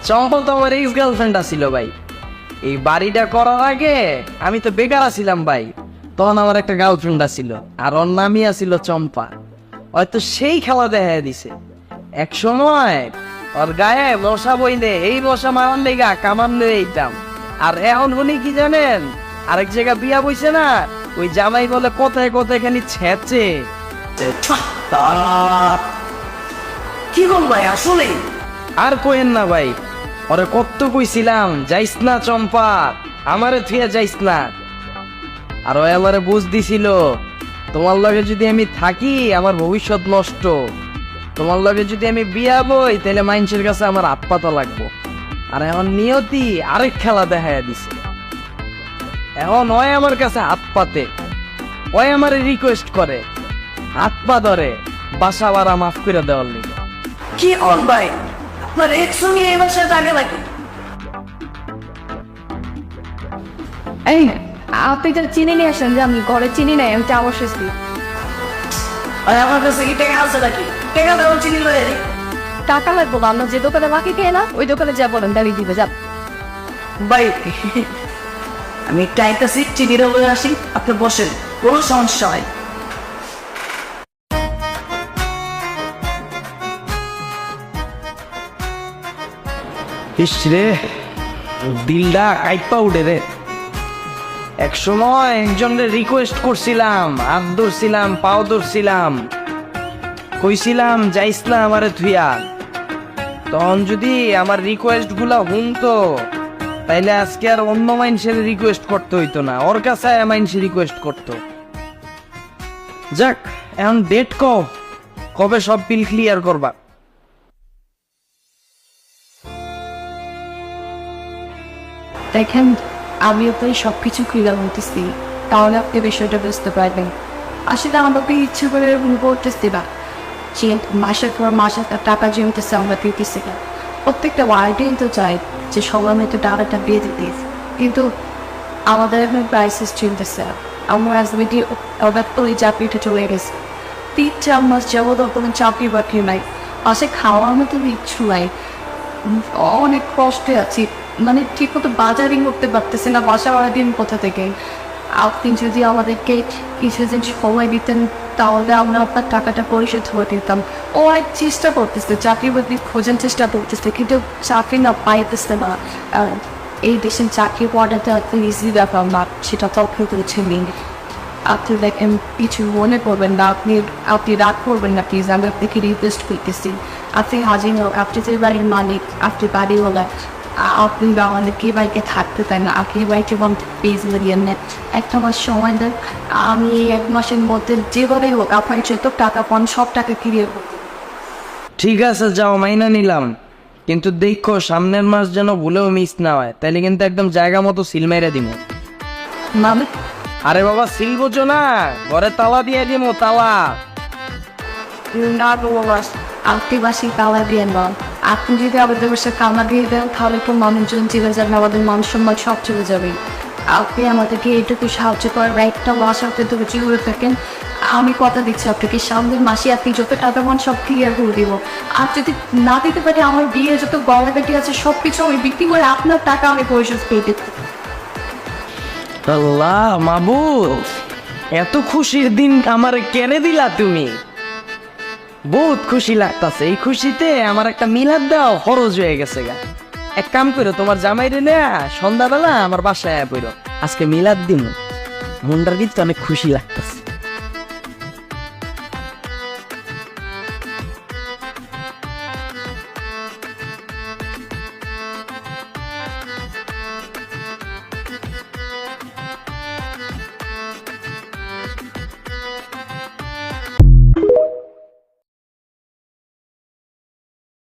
চম্পা তো আমার ex girlfriend ছিল ভাই। এই বাড়িটা করার আগে আমি তো বেকার ছিলাম ভাই। তখন আমার একটা গার্লফ্রেন্ড ছিল, আর ওর নামই ছিল চম্পা। হয়তো সেই খেলা দেখা দিছে। এক সময় ওর গায়ে বসা বইলে এই বসা মারার লেগা কামান লয়ে এইতাম। আর এখন উনি কি জানেন, আরেক জায়গা বিয়া বইছে না, ওই জামাই বলে কোথায় কোথায় খালি ছেঁচে। কি বল ভাই আসলে? আর কইেন না ভাই, ওরে কত কইছিলাম যাইস না চম্পা, আমারে থুয়া যাইস না। আর ওই আমারে বুঝ দিছিল, তোমার লগে যদি আমি থাকি আমার ভবিষ্যৎ নষ্ট, তোমার লগে যদি আমি বিয়া বই তাহলে মানুষের কাছে আমার হাত পাতা লাগবো। আর এখন নিয়তি আরেক খেলা দেখাইয়া দিছে। এখন ওই আমার কাছে হাত পাতে, ওই আমারে রিকোয়েস্ট করে, হাত পা ধরে বাসা ভাড়া মাফ করে দেওয়ার লিগে। কি অন ভাই, আপনার একসঙ্গে এই বাসায় থাকে নাকি? এই আপনি তো চিনি নিয়ে আসেন যে আমি ঘরে চিনি নাই, আমি চা বসেছি। আর আমার কাছে কি টাকা আছে নাকি? টাকা দেওয়া চিনি লয়ে দিই। টাকা লাগবো না, আমরা যে দোকানে বাকি খেয়ে না ওই দোকানে যা বলেন দাঁড়িয়ে দিবে যাব। ভাই আমি টাইটাছি, চিনিটা লয়ে আসি, আপনি বসেন, কোনো সমস্যা হয়। ইস রে, দিলটা কাইপা উঠে রে। এক সময় একজনের রিকোয়েস্ট করছিলাম, হাত ধরছিলাম, পাও ধরছিলাম, কইছিলাম যাইস না আমারে থুইয়া। তখন যদি আমার রিকোয়েস্ট গুলা শুনতো তাইলে আজকে আর অন্য মানুষের রিকোয়েস্ট করতে হইতো না, ওর কাছে মানুষ রিকোয়েস্ট করতো। যাক, এখন ডেট কবে সব বিল ক্লিয়ার করবা? দেখেন আমি আপনার সবকিছু ক্লিয়ার হতেছি, তাহলে আপনি বিষয়টা বুঝতে পারবেন। আসলে আমাকে ইচ্ছে করে এরকম করতেছি না যে মাসের পর মাস একটা টাকা জমিতেছে আমরা দিতেছি না। প্রত্যেকটা ওয়ার্ডেই তো চাই যে সবাই মিলে টাকাটা দিয়ে দিতে, কিন্তু আমাদের এখন ক্রাইসিস চলতেছে। আমার হাজবেন্ডই ওদের তো ওই চাকরিটা চলে গেছে, 3-4 মাস যাবো তো কোনো চাকরি বাকরি নাই, পাশে খাওয়ার মতো ইচ্ছু নাই। অনেক কষ্টে আছি, মানে ঠিক মতো বাজারিং করতে পারতেছে না, বাসা ভাড়া দিন কোথা থেকে। আপনি যদি আমাদেরকে কিছু দিন সময় দিতেন তাহলে আমরা আপনার টাকাটা পরিশোধ করে দিতাম। ও এক চেষ্টা করতেছে, চাকরি বাকরি খোঁজার চেষ্টা করতেছে, কিন্তু চাকরি না পাইতেছে না। আর এই দেশের চাকরি পাওয়াটা একটা ইজি ব্যাপার না, সেটা তথ্য করেছেন। আপনি দেখেন কিছু মনে করবেন না, আপনি রাগ করবেন না প্লিজ, আমি আপনাকে রিকোয়েস্ট করতেছি। আপনি হাজির হোক, আপনি যে বাড়ির মালিক, আপনি বাড়ি হলেন, আপনি আমাদেরকে বাড়িতে থাকতে চান না, আপনি বাড়িতে পেজ বেরিয়ে নেন, একটা মাস সময় দেন। আমি এই 1 মাসের মধ্যে যেভাবে হোক আপনার যত টাকা পান সব টাকা ক্লিয়ার হোক। ঠিক আছে, যাও, মাইনা নিলাম, কিন্তু দেখো সামনের মাস যেন ভুলেও মিস না হয়, তাইলে কিন্তু একদম জায়গা মতো সিল মেরে দিব। মানে আরে বাবা, সিল বোঝো না, ঘরে তালা দিয়ে দিব, তালা। না বাস, আপনি বাসি তালা দিয়ে নন, আপনি যদি আমাদের বাসে খাওয়া দিয়ে দেন তাহলে তো মানুষজন চলে যাবে, আমাদের মান সম্মান সব চলে যাবে। আপনি আমাদেরকে এইটুকু সাহায্য করার একটা মাস আপনি তো করে থাকেন, আমি কথা দিচ্ছি আপনাকে সামনের মাসে আপনি যত টাকা পান সব ক্লিয়ার করে দিব। আর যদি না দিতে পারি আমার বিয়ে যত গয়নাগাটি আছে সব কিছু আমি বিক্রি করে আপনার টাকা আমি পরিশোধ করে দিতে। আল্লাহ মাবুদ, এত খুশির দিন আমার কেড়ে দিলা তুমি, বহুত খুশি লাগতাছে। এই খুশিতে আমার একটা মিলাদ দাও খরচ হয়ে গেছে গা। এক কাম করো, তোমার জামাই রে না সন্ধ্যাবেলা আমার বাসায় পড়ো, আজকে মিলাদ দিন, মনটার কিন্তু অনেক খুশি লাগতাছে।